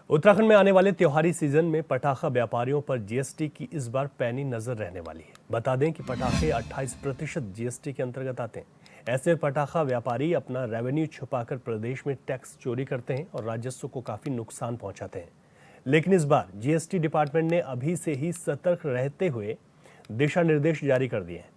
उत्तराखंड में आने वाले त्योहारी सीजन में पटाखा व्यापारियों पर जीएसटी की इस बार पैनी नजर रहने वाली है। बता दें कि पटाखे 28% जीएसटी के अंतर्गत आते हैं। ऐसे पटाखा व्यापारी अपना रेवेन्यू छुपाकर प्रदेश में टैक्स चोरी करते हैं और राजस्व को काफी नुकसान पहुंचाते हैं। लेकिन इस बार जीएसटी डिपार्टमेंट ने अभी से ही सतर्क रहते हुए दिशा निर्देश जारी कर दिए हैं।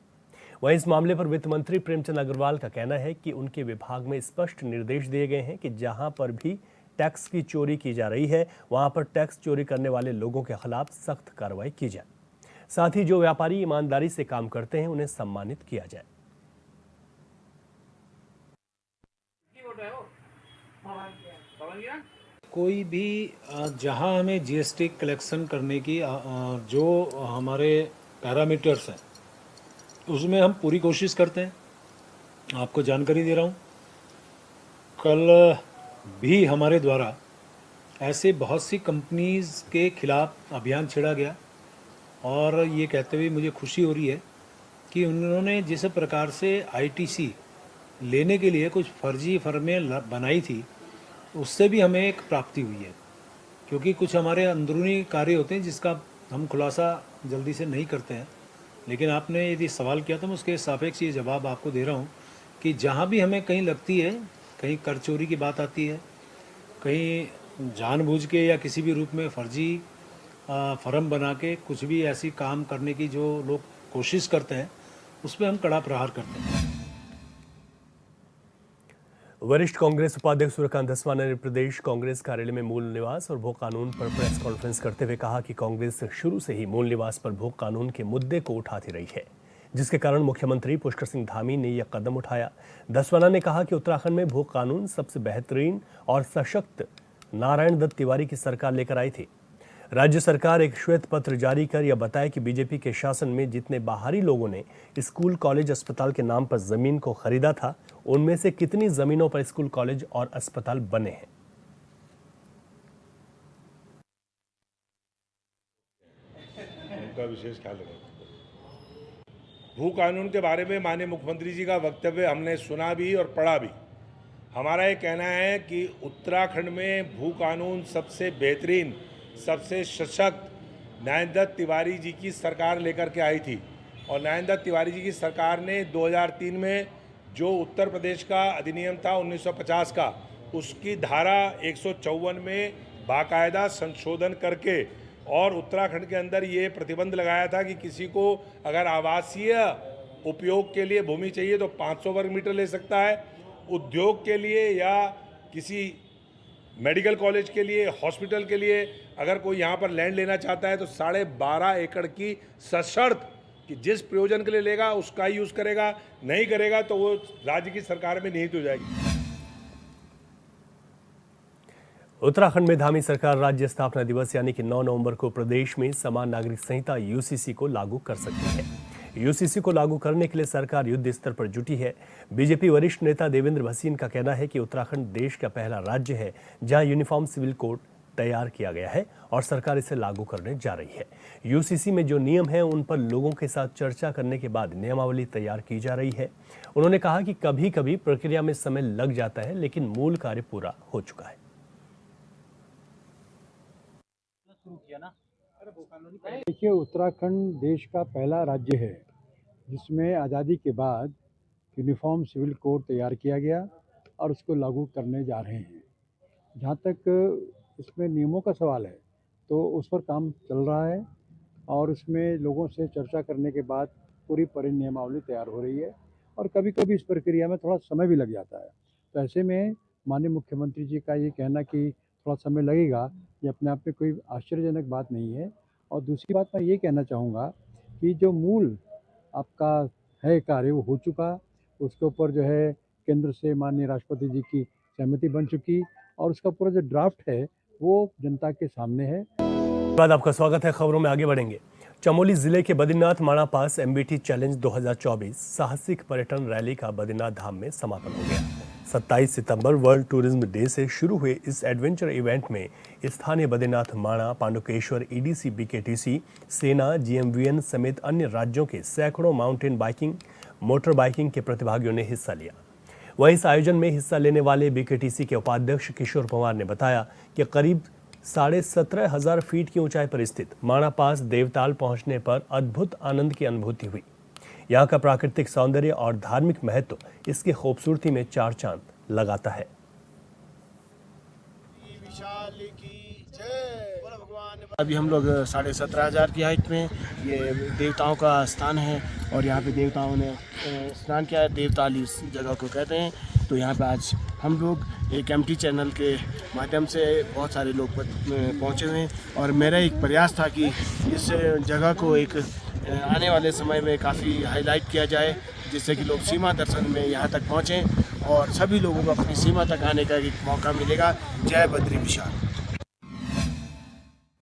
वहीं इस मामले पर वित्त मंत्री प्रेमचंद अग्रवाल का कहना है कि उनके विभाग में स्पष्ट निर्देश दिए गए हैं कि जहां पर भी टैक्स की चोरी की जा रही है वहां पर टैक्स चोरी करने वाले लोगों के खिलाफ सख्त कार्रवाई की जाए। साथ ही जो व्यापारी ईमानदारी से काम करते हैं उन्हें सम्मानित किया जाए। कोई भी जहां हमें जीएसटी कलेक्शन करने की जो हमारे पैरामीटर्स हैं उसमें हम पूरी कोशिश करते हैं। आपको जानकारी दे रहा हूं, कल भी हमारे द्वारा ऐसे बहुत सी कंपनीज़ के खिलाफ अभियान छेड़ा गया और ये कहते हुए मुझे खुशी हो रही है कि उन्होंने जिस प्रकार से आईटीसी लेने के लिए कुछ फर्जी फर्में बनाई थी उससे भी हमें एक प्राप्ति हुई है, क्योंकि कुछ हमारे अंदरूनी कार्य होते हैं जिसका हम खुलासा जल्दी से नहीं करते हैं। लेकिन आपने यदि सवाल किया तो मैं उसके सापेक्ष ये जवाब आपको दे रहा हूँ कि जहाँ भी हमें कहीं लगती है, कहीं कर चोरी की बात आती है, कहीं जानबूझ के या किसी भी रूप में फर्जी फर्म बना के कुछ भी ऐसी काम करने की जो लोग कोशिश करते हैं उस पर हम कड़ा प्रहार करते हैं। वरिष्ठ कांग्रेस उपाध्यक्ष सूर्यकांत धस्माना ने प्रदेश कांग्रेस कार्यालय में मूल निवास और भूख कानून पर प्रेस कॉन्फ्रेंस करते हुए कहा कि कांग्रेस शुरू से ही मूल निवास पर भूख कानून के मुद्दे को उठाती रही है, जिसके कारण मुख्यमंत्री पुष्कर सिंह धामी ने यह कदम उठाया। धस्माना ने कहा कि उत्तराखंड में भूख कानून सबसे बेहतरीन और सशक्त नारायण दत्त तिवारी की सरकार लेकर आई थी। राज्य सरकार एक श्वेत पत्र जारी कर यह बताया कि बीजेपी के शासन में जितने बाहरी लोगों ने स्कूल कॉलेज अस्पताल के नाम पर जमीन को खरीदा था उनमें से कितनी जमीनों पर स्कूल कॉलेज और अस्पताल बने हैं। उनका विशेष ख्याल रखें। भू कानून के बारे में माननीय मुख्यमंत्री जी का वक्तव्य हमने सुना भी और पढ़ा भी। हमारा ये कहना है कि उत्तराखंड में भू कानून सबसे बेहतरीन, सबसे सशक्त नारायण दत्त तिवारी जी की सरकार लेकर के आई थी और नारायण दत्त तिवारी जी की सरकार ने 2003 में जो उत्तर प्रदेश का अधिनियम था 1950 का, उसकी धारा 154 में बाकायदा संशोधन करके और उत्तराखंड के अंदर ये प्रतिबंध लगाया था कि किसी को अगर आवासीय उपयोग के लिए भूमि चाहिए तो 500 वर्ग मीटर ले सकता है, उद्योग के लिए या किसी मेडिकल कॉलेज के लिए, हॉस्पिटल के लिए अगर कोई यहाँ पर लैंड लेना चाहता है तो 12.5 एकड़ की सशर्त कि जिस प्रयोजन के लिए लेगा उसका ही यूज़ करेगा, नहीं करेगा तो वो राज्य की सरकार में निहित हो जाएगी। उत्तराखंड में धामी सरकार राज्य स्थापना दिवस यानी कि 9 नवंबर को प्रदेश में समान नागरिक संहिता यूसीसी को लागू कर सकती है। यूसीसी को लागू करने के लिए सरकार युद्ध स्तर पर जुटी है। बीजेपी वरिष्ठ नेता देवेंद्र भसीन का कहना है कि उत्तराखंड देश का पहला राज्य है जहां यूनिफॉर्म सिविल कोड तैयार किया गया है और सरकार इसे लागू करने जा रही है। यूसीसी में जो नियम हैं उन पर लोगों के साथ चर्चा करने के बाद नियमावली तैयार की जा रही है। उन्होंने कहा कि कभी कभी प्रक्रिया में समय लग जाता है लेकिन मूल कार्य पूरा हो चुका है। देखिए, उत्तराखंड देश का पहला राज्य है जिसमें आज़ादी के बाद यूनिफॉर्म सिविल कोड तैयार किया गया और उसको लागू करने जा रहे हैं। जहाँ तक इसमें नियमों का सवाल है तो उस पर काम चल रहा है और उसमें लोगों से चर्चा करने के बाद पूरी परिनियमावली तैयार हो रही है और कभी कभी इस प्रक्रिया में थोड़ा समय भी लग जाता है। तो ऐसे में माननीय मुख्यमंत्री जी का ये कहना कि थोड़ा समय लगेगा, ये अपने आप में कोई आश्चर्यजनक बात नहीं है। और दूसरी बात मैं ये कहना चाहूँगा कि जो मूल आपका है कार्य वो हो चुका, उसके ऊपर जो है केंद्र से माननीय राष्ट्रपति जी की सहमति बन चुकी और उसका पूरा जो ड्राफ्ट है वो जनता के सामने है। बाद आपका स्वागत है। खबरों में आगे बढ़ेंगे। चमोली जिले के बद्रीनाथ माणा पास एमबीटी चैलेंज 2024 साहसिक पर्यटन रैली का बद्रीनाथ धाम में समापन हो गया। 27 सितंबर वर्ल्ड टूरिज्म डे से शुरू हुए इस एडवेंचर इवेंट में स्थानीय बद्रीनाथ माणा, पांडुकेश्वर, ईडीसी, बीकेटीसी, सेना, जीएमवीएन समेत अन्य राज्यों के सैकड़ों माउंटेन बाइकिंग, मोटर बाइकिंग के प्रतिभागियों ने हिस्सा लिया। वहीं इस आयोजन में हिस्सा लेने वाले बीकेटीसी के उपाध्यक्ष किशोर पवार ने बताया कि करीब 17,500 फीट की ऊंचाई पर स्थित माणा पास देवताल पहुंचने पर अद्भुत आनंद की अनुभूति हुई। यहाँ का प्राकृतिक सौंदर्य और धार्मिक महत्व इसकी खूबसूरती में चार चांद लगाता है। अभी हम लोग 17,500 की हाइट में, ये देवताओं का स्थान है और यहाँ पे देवताओं ने स्नान किया है। देवताल इस जगह को कहते हैं। तो यहाँ पे आज हम लोग एक एमटी चैनल के माध्यम से बहुत सारे लोग पहुँचे हुए हैं और मेरा एक प्रयास था कि इस जगह को एक आने वाले समय में काफ़ी हाईलाइट किया जाए, जिससे कि लोग सीमा दर्शन में यहाँ तक पहुँचें और सभी लोगों को अपनी सीमा तक आने का एक मौका मिलेगा। जय बद्री विशाल।